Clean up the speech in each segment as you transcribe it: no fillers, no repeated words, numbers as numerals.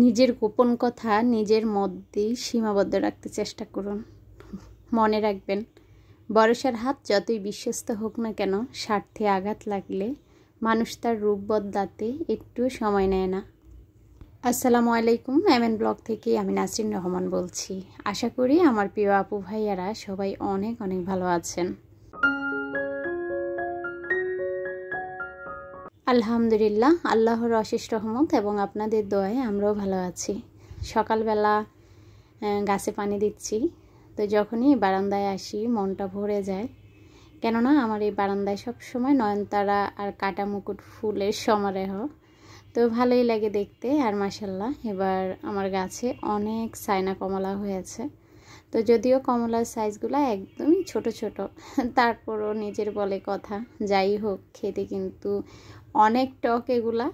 নিজের গোপন কথা নিজের মধ্যেই সীমাবদ্ধ রাখতে চেষ্টা করুন। মনে রাখবেন, বরসার হাত যতই বিশ্বস্ত হোক না কেন, স্বার্থে আঘাত লাগলে মানুষ তার রূপ বদলাতে একটুও সময় নেয় না। আসসালামু আলাইকুম, এমএন ব্লগ থেকে আমি নাসরিন রহমান বলছি। আশা করি আমার প্রিয় আপু ভাইয়ারা সবাই অনেক অনেক ভালো আছেন। আলহামদুলিল্লাহ, আল্লাহর অশেষ রহমত এবং আপনাদের দোয়ায় আমরাও ভালো আছি। সকালবেলা গাছে পানি দিচ্ছি, তো যখনই বারান্দায় আসি মনটা ভরে যায়, কেননা আমার এই বারান্দায় সবসময় নয়নতারা আর কাটা মুকুট ফুলের সমারোহ, তো ভালোই লাগে দেখতে। আর মাশাল্লাহ এবার আমার গাছে অনেক চায়না কমলা হয়েছে। তো যদিও কমলার সাইজগুলো একদমই ছোট ছোট, তারপরও নিজের বলে কথা, যাই হোক খেতে কিন্তু অনেক টক এগুলা।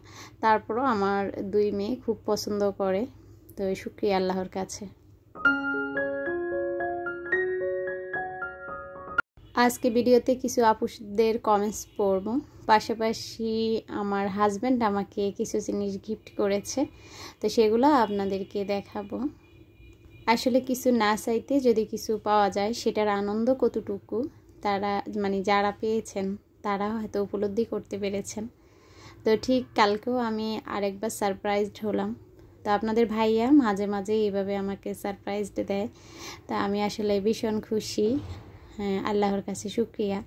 তারপরও আমার দুই মেয়ে খুব পছন্দ করে, তো শুকরিয়া আল্লাহর কাছে। আজকে ভিডিওতে কিছু আপুদের কমেন্টস পড়ব, পাশাপাশি আমার হাজব্যান্ড আমাকে কিছু জিনিস গিফট করেছে, তো সেগুলো আপনাদেরকে দেখাবো। আসলে কিছু না চাইতে যদি কিছু পাওয়া যায়, সেটার আনন্দ কতটুকু তারা যারা পেয়েছেন তারা হয়তো উপলব্ধি করতে পেরেছেন। তো ঠিক কালকেও আমি আরেকবার সারপ্রাইজড হলাম। তো আপনাদের ভাইয়া মাঝে মাঝে এইভাবে আমাকে সারপ্রাইজড দেয়, তা আমি আসলে ভীষণ খুশি। আল্লাহর কাছে শুকরিয়া,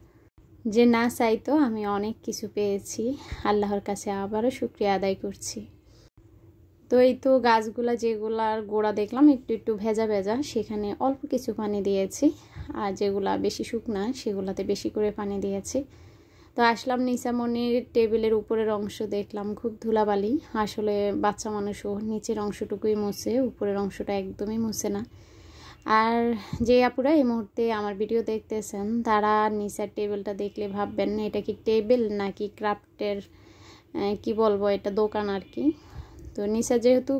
যে না চাইতো আমি অনেক কিছু পেয়েছি। আল্লাহর কাছে আবারও শুকরিয়া আদায় করছি। তো এই তো গাছগুলা যেগুলার গোড়া দেখলাম একটু একটু ভেজা ভেজা, সেখানে অল্প কিছু পানি দিয়েছি, আর যেগুলা বেশি শুকনা সেগুলাতে বেশি করে পানি দিয়েছি। তো আসলাম নিসামনির টেবিলের উপরের অংশ, দেখলাম খুব ধুলাবালি। আসলে বাচ্চা মানুষও নিচের অংশটুকুই মুছে, উপরের অংশটা একদমই মুছে না। আর যে আপুরা এই মুহূর্তে আমার ভিডিও দেখতেছেন, তারা নিচের টেবিলটা দেখলে ভাববেন এটা কি টেবিল নাকি ক্রাফটের কি বলবো, এটা দোকান আর কি। তো নিসা যেহেতু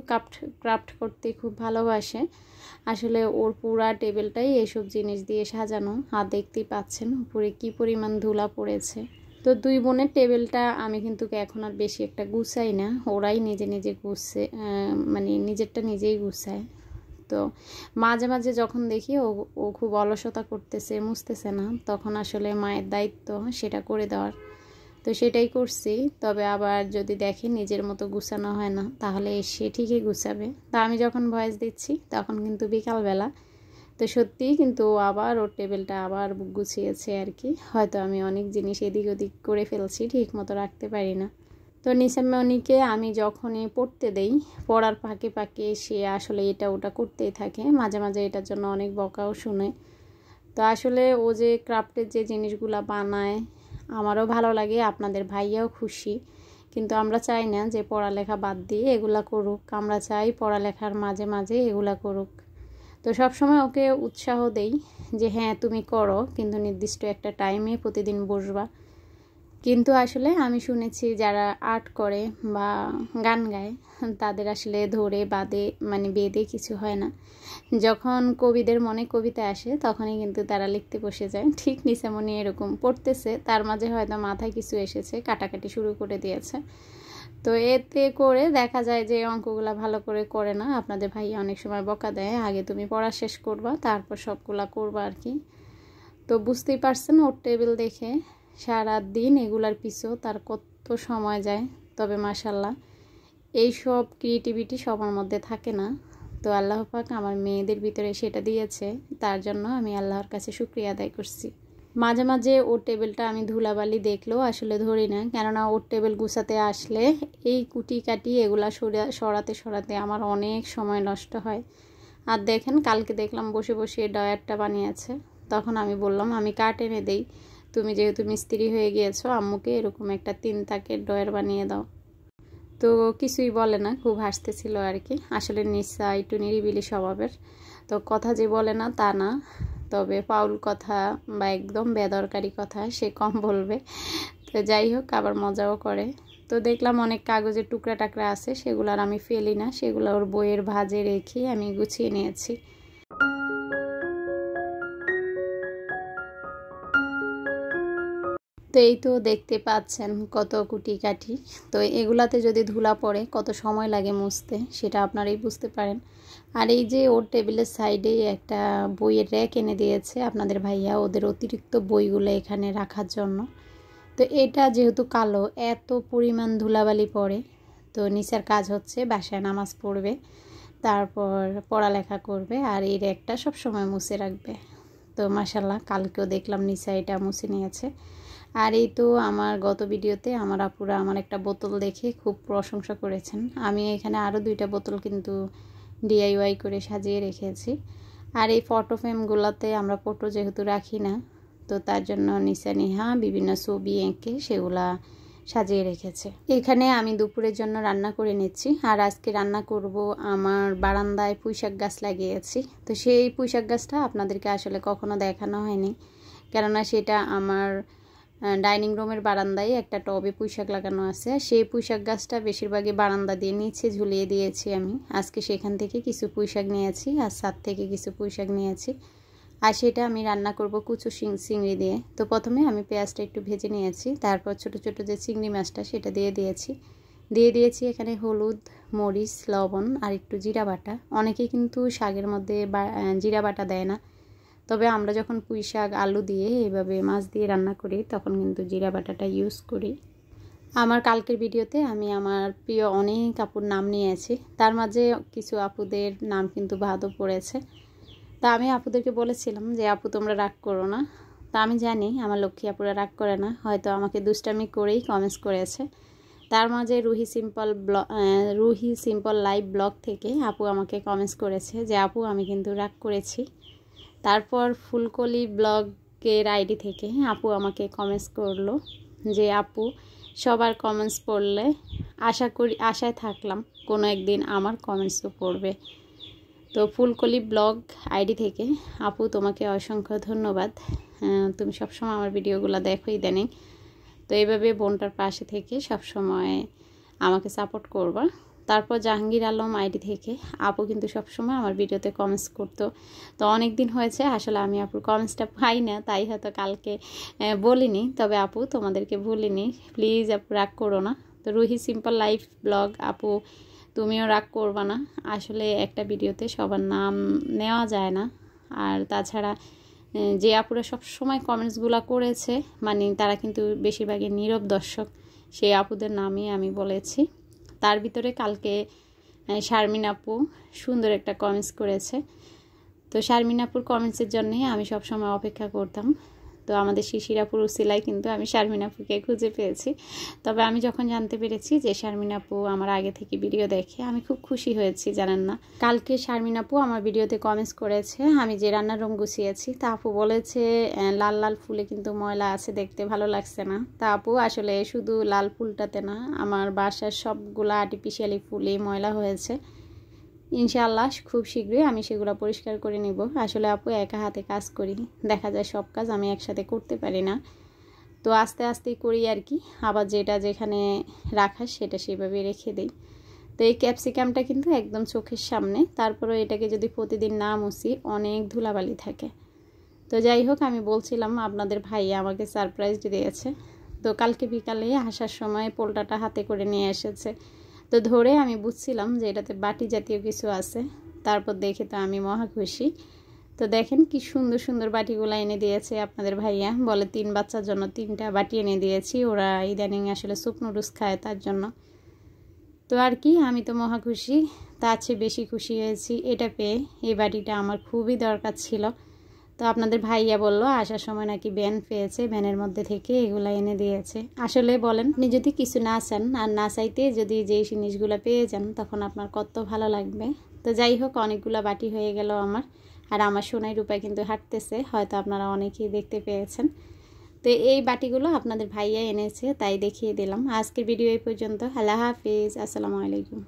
ক্রাফট করতে খুব ভালোবাসে, আসলে ওর পুরা টেবিলটাই এসব জিনিস দিয়ে সাজানো। আর দেখতেই পাচ্ছেন উপরে কি পরিমাণ ধুলা পড়েছে। তো দুই বোনের টেবিলটা আমি কিন্তু এখন আর বেশি একটা গুছাই না, ওরাই নিজে নিজে গুছে নিজেরটা নিজেই গুছায়। তো মাঝে মাঝে যখন দেখি ও খুব অলসতা করতেছে, মুছতেছে না, তখন আসলে মায়ের দায়িত্ব সেটা করে দেওয়ার, তো সেটাই করছি। তবে আবার যদি দেখে নিজের মতো গুছানো হয় না, তাহলে সে ঠিকই গুছাবে। তা আমি যখন ভয়েস দিচ্ছি তখন কিন্তু বিকালবেলা, তো সত্যিই কিন্তু আবার ওর টেবিলটা আবার গুছিয়েছে আর কি। হয়তো আমি অনেক জিনিস এদিক ওদিক করে ফেলছি, ঠিক মতো রাখতে পারি না। তো নিসামনিকে আমি যখনই পড়তে দেই, পড়ার ফাঁকে ফাঁকে সে আসলে এটা ওটা করতেই থাকে, মাঝে মাঝে এটার জন্য অনেক বকাও শুনে। তো আসলে ও যে ক্রাফটের যে জিনিসগুলো বানায় আমারও ভালো লাগে, আপনাদের ভাইয়াও খুশি। কিন্তু আমরা চাই না যে পড়ালেখা বাদ দিয়ে এগুলা করুক, আমরা চাই পড়ালেখার মাঝে মাঝে এগুলা করুক। তো সবসময় ওকে উৎসাহ দেই যে হ্যাঁ তুমি করো, কিন্তু নির্দিষ্ট একটা টাইমে প্রতিদিন বসবা। কিন্তু আসলে আমি শুনেছি যারা আর্ট করে বা গান গায়, তাদের আসলে ধরে বেঁধে কিছু হয় না। যখন কবিদের মনে কবিতা আসে তখনই কিন্তু তারা লিখতে বসে যায়। ঠিক নিসামনি এরকম পড়তেছে, তার মাঝে হয়তো মাথায় কিছু এসেছে, কাটাকাটি শুরু করে দিয়েছে। তো এতে করে দেখা যায় যে অঙ্কগুলা ভালো করে করে না। আপনাদের ভাই অনেক সময় বকা দেয়, আগে তুমি পড়া শেষ করবা তারপর সবগুলা করবা আর কি। তো বুঝতেই পারছেন ওর টেবিল দেখে সারা দিন এগুলার পিছু তার কত সময় যায়। তবে মাশাল্লাহ এইসব ক্রিয়েটিভিটি সবার মধ্যে থাকে না, তো আল্লাহ পাক আমার মেয়েদের ভিতরে সেটা দিয়েছে, তার জন্য আমি আল্লাহর কাছে শুকরিয়া আদায় করছি। মাঝে মাঝে ওর টেবিলটা আমি ধুলাবালি দেখলেও আসলে ধরি না, কেননা ওর টেবিল গুছাতে আসলে এই কুটি কাটি এগুলা সরাতে সরাতে আমার অনেক সময় নষ্ট হয়। আর দেখেন কালকে দেখলাম বসে বসে ডয়ারটা বানিয়েছে, তখন আমি বললাম আমি কাঠ এনে দেই, তুমি যেহেতু মিস্ত্রি হয়ে গিয়েছো আম্মুকে এরকম একটা 3 তাকের ডয়ার বানিয়ে দাও। তো কিছুই বলে না, খুব হাসতেছিল আর কি। আসলে নিসা একটু নিরিবিলি স্বভাবের, তো কথা যে বলে না তা না, তবে ফাউল কথা বা একদম বেদরকারি কথা সে কম বলবে। তো যাই হোক, আবার মজাও করে। তো দেখলাম অনেক কাগজের টুকরা টাকরা আছে, সেগুলো আর আমি ফেলি না, সেগুলো ওর বইয়ের ভাঁজে রেখে আমি গুছিয়ে নিয়েছি। তো এই তো দেখতে পাচ্ছেন কত কুটি কাঠি। তো এগুলাতে যদি ধুলা পড়ে কত সময় লাগে মুছতে সেটা আপনারাই বুঝতে পারেন। আর এই যে ওর টেবিলের সাইডে একটা বইয়ের র্যাক এনে দিয়েছে আপনাদের ভাইয়া ওদের অতিরিক্ত বইগুলো এখানে রাখার জন্য। তো এটা যেহেতু কালো এত পরিমাণ ধুলাবালি পড়ে, তো নিচের কাজ হচ্ছে বাসায় নামাজ পড়বে, তারপর পড়ালেখা করবে, আর এই র্যাকটা সবসময় মুছে রাখবে। তো মাশাল্লাহ কালকেও দেখলাম নিচে এটা মুছে নিয়েছে। আর এই তো আমার গত ভিডিওতে আমার আপুরা আমার একটা বোতল দেখে খুব প্রশংসা করেছেন। আমি এখানে আরও 2টা বোতল কিন্তু DIY করে সাজিয়ে রেখেছি। আর এই ফটো ফ্রেমগুলোতে আমরা ফটো যেহেতু রাখি না, তো তার জন্য নিচে নিহা বিভিন্ন ছবি এঁকে সেগুলা সাজিয়ে রেখেছে। এখানে আমি দুপুরের জন্য রান্না করে নিচ্ছি। আর আজকে রান্না করব আমার বারান্দায় পুঁইশাক গাছ লাগিয়েছি। তো সেই পুঁইশাক গাছটা আপনাদেরকে আসলে কখনো দেখানো হয়নি, কেননা সেটা আমার ডাইনিং রুমের বারান্দায় একটা টবে পুঁইশাক লাগানো আছে। সেই পুঁইশাক গাছটা বেশিরভাগই বারান্দা দিয়ে নিচে ঝুলিয়ে দিয়েছি আমি। আজকে সেখান থেকে কিছু পুঁইশাক নিয়েছি আর ছাদ থেকে কিছু পুঁইশাক নিয়েছি, আর সেটা আমি রান্না করব কুচু চিংড়ি দিয়ে। তো প্রথমে আমি পেঁয়াজটা একটু ভেজে নিয়েছি, তারপর ছোট ছোট যে চিংড়ি মাছটা সেটা দিয়ে দিয়েছি এখানে হলুদ, মরিচ, লবণ আর একটু জিরা বাটা। অনেকেই কিন্তু শাকের মধ্যে জিরা বাটা দেয় না, তবে আমরা যখন পুঁই শাক আলু দিয়ে এইভাবে মাছ দিয়ে রান্না করি তখন কিন্তু জিরা বাটাটা ইউজ করি। আমার কালকের ভিডিওতে আমি আমার প্রিয় অনেক আপুর নাম নিয়েছি, তার মাঝে কিছু আপুদের নাম কিন্তু বাদও পড়েছে। তা আমি আপুদেরকে বলেছিলাম যে আপু তোমরা রাগ করো না। তা আমি জানি আমার লক্ষ্মী আপুরা রাগ করে না, হয়তো আমাকে দুষ্টামি করেই কমেন্টস করেছে। তার মাঝে রুহি সিম্পল লাইভ ব্লগ থেকে আপু আমাকে কমেন্টস করেছে যে আপু আমি কিন্তু রাগ করেছি। তারপর ফুলকলি ব্লগের আইডি থেকে আপু আমাকে কমেন্টস করলো যে আপু সবার কমেন্টস পড়লে আশায় থাকলাম কোনো একদিন আমার কমেন্টসও পড়বে। তো ফুলকলি ব্লগ আইডি থেকে আপু তোমাকে অসংখ্য ধন্যবাদ। তুমি সবসময় আমার ভিডিওগুলো দেখো ইদানিং। তো এইভাবে বোনটার পাশে থেকে সবসময় আমাকে সাপোর্ট করবা। তারপর জাহাঙ্গীর আলম আইডি থেকে আপু কিন্তু সবসময় আমার ভিডিওতে কমেন্টস করতো। তো অনেক দিন হয়েছে আসলে আমি আপুর কমেন্টসটা পাই না, তাই হয়তো কালকে বলিনি। তবে আপু তোমাদেরকে ভুলিনি, প্লিজ আপু রাগ করো না। তো রুহি সিম্পল লাইফ ব্লগ আপু তুমিও রাগ করবা না, আসলে একটা ভিডিওতে সবার নাম নেওয়া যায় না। আর তাছাড়া যে আপুরা সবসময় কমেন্টসগুলো করেছে মানে তারা কিন্তু বেশিরভাগই নীরব দর্শক, সেই আপুদের নামই আমি বলেছি। তার ভিতরে কালকে শারমিন আপু সুন্দর একটা কমেন্টস করেছে। তো শারমিন আপুর কমেন্টসের জন্যই আমি সবসময় অপেক্ষা করতাম। তো আমাদের শিশিরাপুর উসিলায় কিন্তু আমি শারমিন আপুকে খুঁজে পেয়েছি। তবে আমি যখন জানতে পেরেছি যে শারমিন আপু আমার আগে থেকে ভিডিও দেখে আমি খুব খুশি হয়েছি, জানেন না। কালকে শারমিন আপু আমার ভিডিওতে কমেন্টস করেছে আমি যে রান্নার রুম গুছিয়েছি, তা আপু বলেছে লাল লাল ফুলে কিন্তু ময়লা আছে, দেখতে ভালো লাগছে না। তা আপু আসলে শুধু লাল ফুলটাতে না, আমার বাসার সবগুলা আর্টিফিশিয়ালি ফুলে ময়লা হয়েছে। ইনশাআল্লাহ খুব শীঘ্রই আমি সেগুলো পরিষ্কার করে নিব। আসলে আপু একা হাতে কাজ করি, দেখা যায় সব কাজ আমি একসাথে করতে পারি না, তো আস্তে আস্তেই করি আর কি। আবার যেটা যেখানে রাখা সেটা সেভাবে রেখে দিই। তো এই ক্যাপসিকামটা কিন্তু একদম চোখের সামনে, তারপরে এটাকে যদি প্রতিদিন না মুছি অনেক ধুলাবালি থাকে। তো যাই হোক, আমি বলছিলাম আপনাদের ভাইয়া আমাকে সারপ্রাইজ দিয়েছে। তো কালকে বিকালে আসার সময় পোলটাটা হাতে করে নিয়ে এসেছে। তো ধরে আমি বুঝছিলাম যে এটাতে বাটি জাতীয় কিছু আছে, তারপর দেখে তো আমি মহা খুশি। তো দেখেন কি সুন্দর সুন্দর বাটিগুলো এনে দিয়েছে আপনাদের ভাইয়া, বলে 3 বাচ্চার জন্য 3টা বাটি এনে দিয়েছি, ওরা ইদানিং আসলে স্যুপ নুডলস খায় তার জন্য। তো আর কি, আমি তো মহা খুশি। তার চেয়ে বেশি খুশি হয়েছি এটা পেয়ে, এই বাটিটা আমার খুবই দরকার ছিল। তো আপনাদের ভাইয়া বললো আসার সময় নাকি ভ্যান পেয়েছে, ভ্যানের মধ্যে থেকে এগুলো এনে দিয়েছে। আসলে বলেন, আপনি যদি কিছু না চান আর না চাইতে যদি যেই জিনিসগুলো পেয়ে যান তখন আপনার কত ভালো লাগবে। তো যাই হোক, অনেকগুলো বাটি হয়ে গেল আমার। আর আমার সোনাই রূপায় কিন্তু হাঁটতেছে, হয়তো আপনারা অনেকেই দেখতে পেয়েছেন। তো এই বাটিগুলো আপনাদের ভাইয়া এনেছে তাই দেখিয়ে দিলাম। আজকের ভিডিও এই পর্যন্ত। আল্লাহ হাফিজ, আসসালামু আলাইকুম।